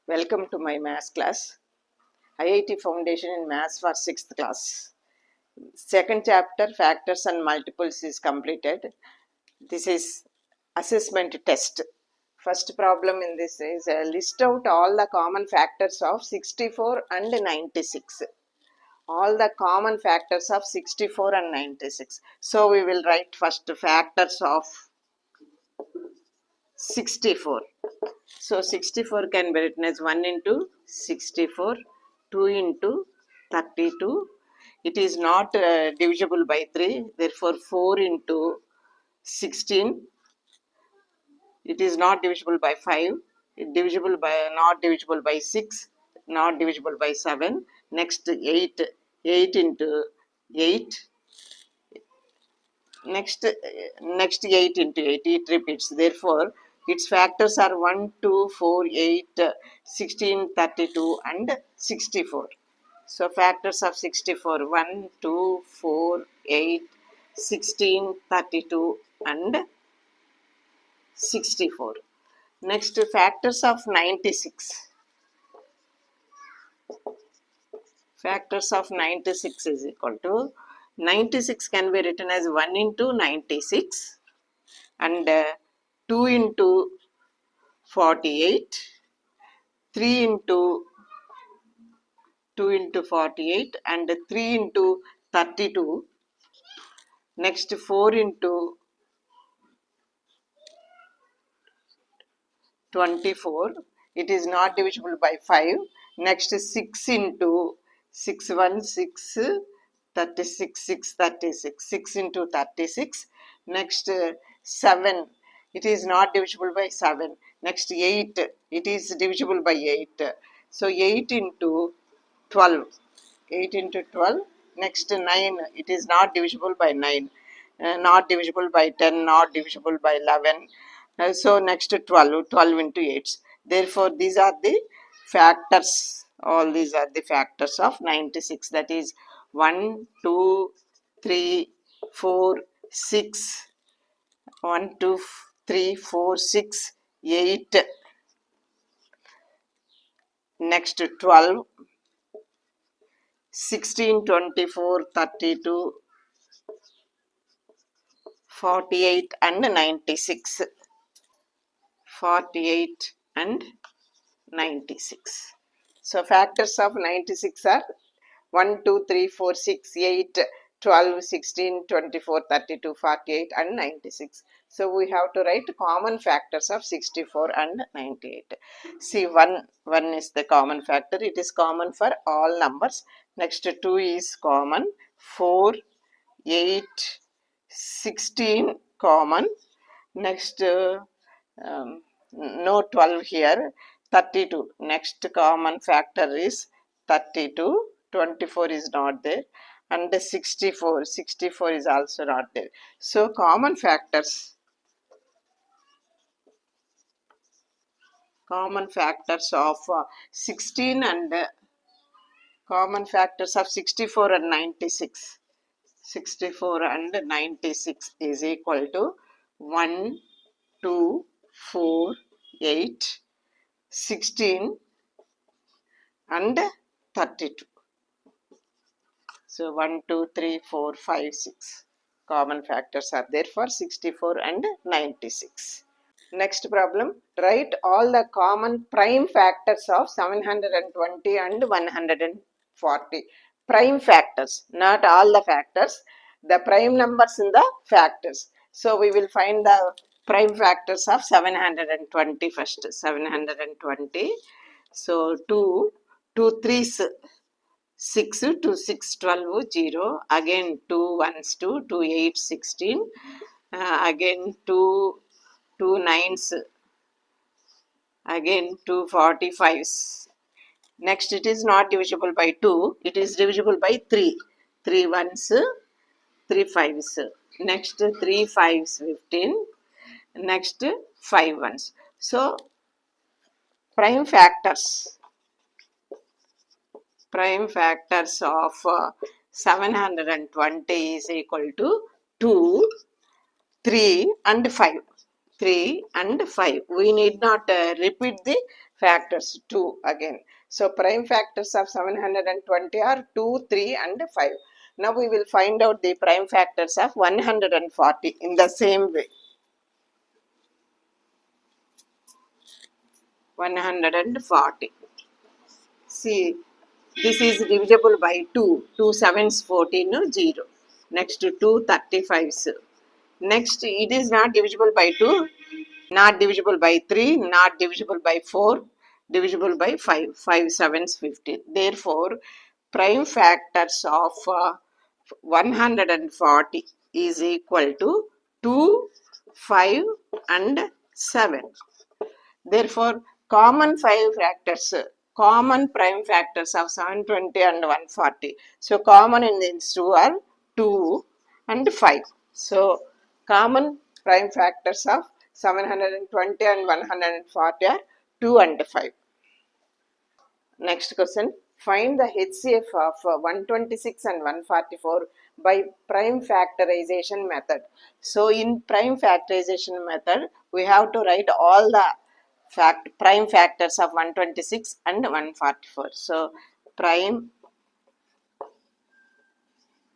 Welcome to my maths class. IIT Foundation in Maths for 6th class. Second chapter, Factors and Multiples, is completed. This is assessment test. First problem in this is list out all the common factors of 64 and 96. All the common factors of 64 and 96. So we will write first factors of 64. So 64 can be written as 1 into 64, 2 into 32. It is not divisible by 3. Therefore, 4 into 16. It is not divisible by 5. Not divisible by 6. Not divisible by 7. Next 8. 8 into 8. Next 8 into 8, it repeats. Therefore its factors are 1, 2, 4, 8, 16, 32 and 64. So factors of 64: 1, 2, 4, 8, 16, 32 and 64. Next, factors of 96. Factors of 96 is equal to 96 can be written as 1 into 96 and 2 into 48, 3 into 2 into 48 and 3 into 32. Next 4 into 24. It is not divisible by 5. Next 6 into 6, 1, 6, 36, 6, 36. 6 into 36. Next 7. It is not divisible by 7. Next 8. It is divisible by 8. So 8 into 12. 8 into 12. Next 9. It is not divisible by 9. Not divisible by 10. Not divisible by 11. So next 12. 12 into 8. Therefore these are the factors. All these are the factors of 96. That is 1, 2, 3, 4, 6. 1, 2, 3, 4, 6, 8. Next 12. 16, 24, 32, 48 and 96. 48 and 96. So factors of 96 are 1, 2, 3, 4, 6, 8, 12, 16, 24, 32, 48 and 96. So we have to write common factors of 64 and 98. See, 1 is the common factor. It is common for all numbers. Next 2 is common. 4, 8, 16 common. Next no 12 here. 32. Next common factor is 32. 24 is not there. And 64. 64 is also not there. So common factors of 16 and common factors of 64 and 96. 64 and 96 is equal to 1, 2, 4, 8, 16 and 32. So 1, 2, 3, 4, 5, 6 common factors are there for 64 and 96. Next problem, write all the common prime factors of 720 and 140. Prime factors, not all the factors, the prime numbers in the factors. So we will find the prime factors of 720 first. 720. So 2 3s 6, 2 6 12 0. Again 2 1s 2 2 8 16. Again 2 9s. Again 2 45s. Next it is not divisible by 2. It is divisible by 3. 3 1s, 3 5s. Next 3 5s 15. Next 5 1s. So prime factors of 720 is equal to 2, 3 and 5. 3 and 5. We need not repeat the factors 2 again. So prime factors of 720 are 2, 3 and 5. Now we will find out the prime factors of 140 in the same way. 140. See, this is divisible by 2. 2 sevens 14, 0. Next 2 35s. Next, it is not divisible by 2, not divisible by 3, not divisible by 4, divisible by 5. 5 sevens 15. Therefore, prime factors of 140 is equal to 2, 5 and 7. Therefore, common prime factors of 720 and 140. So, common in these two are 2 and 5. So, common prime factors of 720 and 140 are 2 and 5. Next question. Find the HCF of 126 and 144 by prime factorization method. So, in prime factorization method, we have to write all the prime factors of 126 and 144. So, prime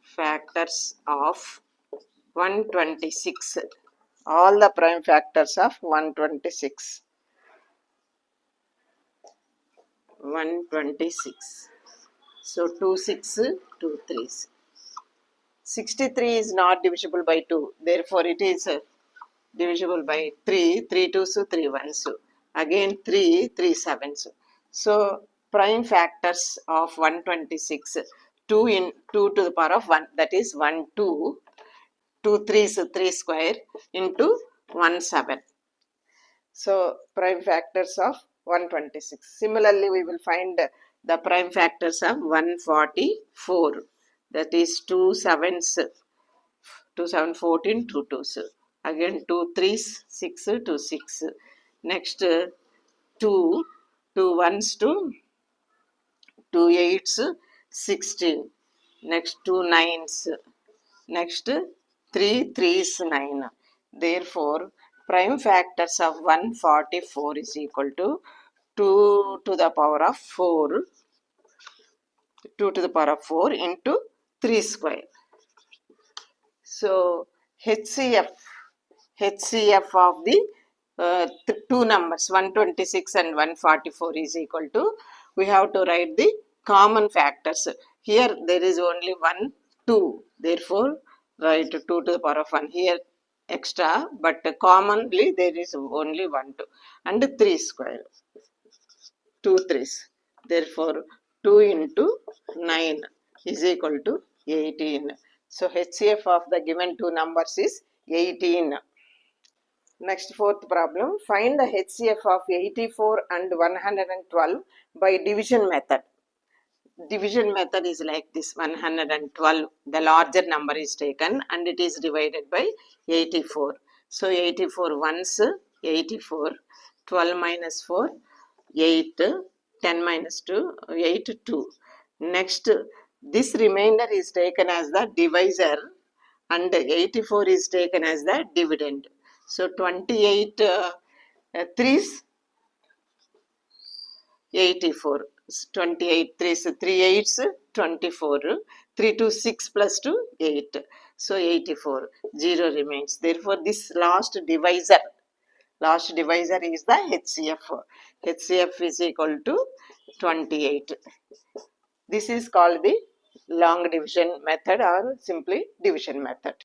factors of 126. All the prime factors of 126. 126. So 2 6, 2 3s. 63 is not divisible by 2. Therefore, it is divisible by 3. 3 2s, 3 1s. Again 3, 3 7s. So prime factors of 126. 2 in 2 to the power of 1. That is 1 2. 2 3s 3 square into 1 7. So prime factors of 126. Similarly, we will find the prime factors of 144. That is 2 sevens, 2 7 14, 2 2s. Again 2 3s, 6 2 6. Next 2 2 1s to 2 8s, 16. Next 2 9s. Next 3 3s, 9. Therefore, prime factors of 144 is equal to 2 to the power of 4, 2 to the power of 4 into 3 square. So, HCF of the two numbers 126 and 144 is equal to, we have to write the common factors. Here there is only 1, 2. Therefore, write 2 to the power of 1. Here extra, but commonly there is only 1, 2 and 3 square. 2 3s. Therefore, 2 into 9 is equal to 18. So, HCF of the given two numbers is 18. Next, fourth problem. Find the HCF of 84 and 112 by division method. Division method is like this: 112, the larger number is taken and it is divided by 84. So 84 once, 84, 12 minus 4, 8, 10 minus 2, 8, 2. Next, this remainder is taken as the divisor and 84 is taken as the dividend. So 28 3s 84. 28 3s 3 8s 24. 3 to 6 plus 2 8. So 84. 0 remains. Therefore, this last divisor is the HCF. HCF is equal to 28. This is called the long division method or simply division method.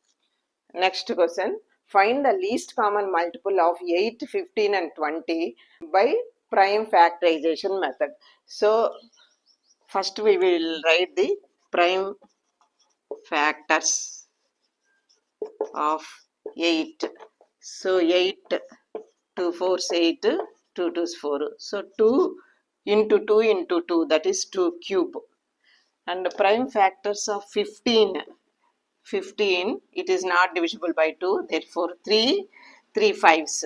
Next question. Find the least common multiple of 8, 15 and 20 by prime factorization method. So, first we will write the prime factors of 8. So, 8, 2 4s 8, 2 2s 4. So, 2 into 2 into 2, that is 2 cube. And prime factors of 15. 15, it is not divisible by 2, therefore 3 5s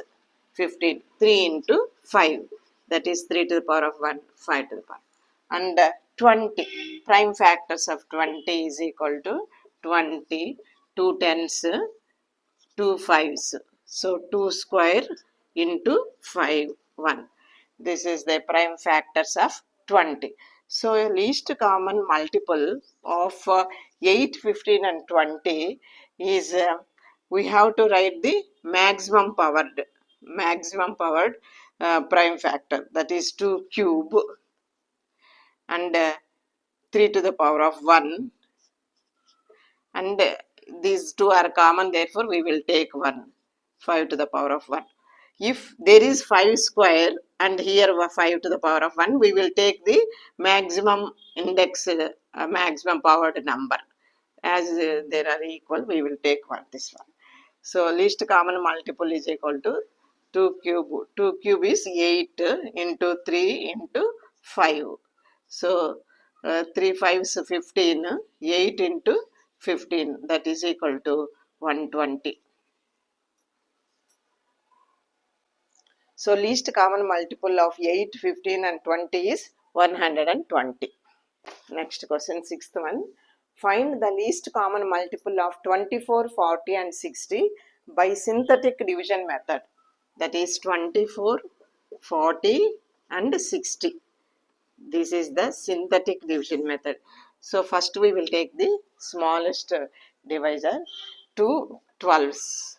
15, 3 into 5, that is 3 to the power of 1, 5 to the power. And 20, prime factors of 20 is equal to 20, 2 10s, 2 5s. So 2 square into 5, 1. This is the prime factors of 20. So least common multiple of 8, 15 and 20 is we have to write the maximum powered prime factor, that is 2 cube and 3 to the power of 1, and these two are common, therefore we will take 1, 5 to the power of 1. If there is 5 square and here 5 to the power of 1, we will take the maximum index, maximum powered number. As they are equal, we will take this one. So least common multiple is equal to 2 cube. 2 cube is 8 into 3 into 5. So 3 5s 15, 8 into 15, that is equal to 120. So least common multiple of 8, 15 and 20 is 120. Next question, sixth one. Find the least common multiple of 24, 40 and 60 by synthetic division method. That is 24, 40 and 60. This is the synthetic division method. So first we will take the smallest divisor, 2 12s,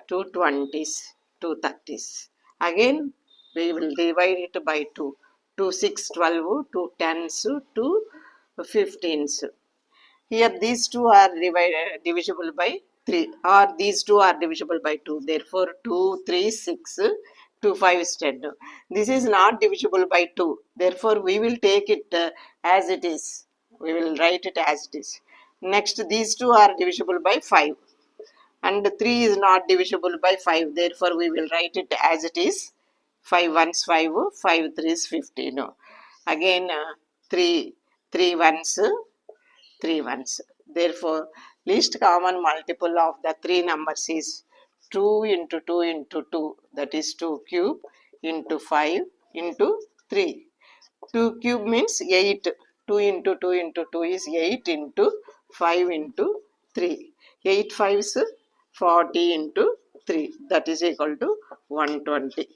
2 20s, 2 30s. Again we will divide it by 2. 2 6 12, 2 10s, 2 15s. Here these two are divisible by 3, or these two are divisible by 2. Therefore 2 3 6, 2 5 is 10. This is not divisible by 2. Therefore we will take it as it is. We will write it as it is. Next, these two are divisible by 5. And 3 is not divisible by 5. Therefore we will write it as it is. 5 ones 5, 5 3s 15. Again 3 ones, 3 ones. Therefore, least common multiple of the three numbers is 2 into 2 into 2, that is 2 cube, into 5 into 3. 2 cube means 8. 2 into 2 into 2 is 8 into 5 into 3. 8 5s 40 into 3, that is equal to 120.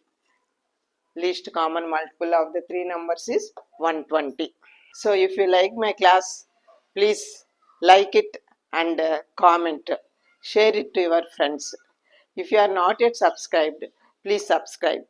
Least common multiple of the three numbers is 120. So if you like my class, please like it and comment. Share it to your friends. If you are not yet subscribed, please subscribe.